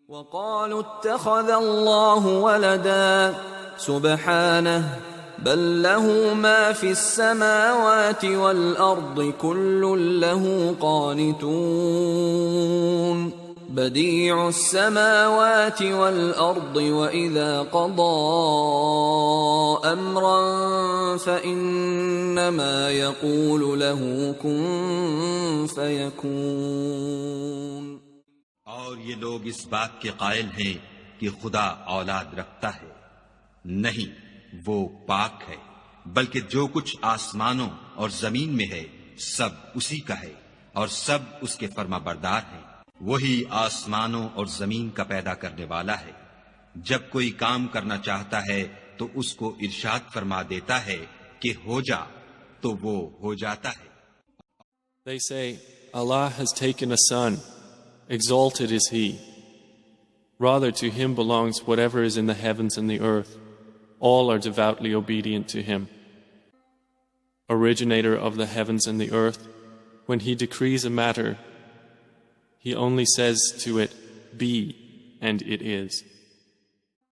وقالوا اتخذ الله ولدا سبحانه بل له ما في السماوات والأرض كل له قانتون بديع السماوات والأرض وإذا قضى أمرا فإنما يقول له كن فيكون. اور یہ لوگ اس بات کے قائل ہیں کہ خدا اولاد رکھتا ہے. نہیں، وہ پاک ہے، بلکہ جو کچھ آسمانوں اور زمین میں ہے سب اسی کا ہے اور سب اس کے فرما بردار ہیں. وہی آسمانوں اور زمین کا پیدا کرنے والا ہے. جب کوئی کام کرنا چاہتا ہے تو اس کو ارشاد فرما دیتا ہے کہ ہو جا، تو وہ ہو جاتا ہے. They say, Allah has taken a son. Exalted is He. Rather, to Him belongs whatever is in the heavens and the earth. All are devoutly obedient to Him. Originator of the heavens and the earth, when He decrees a matter, He only says to it, be, and it is.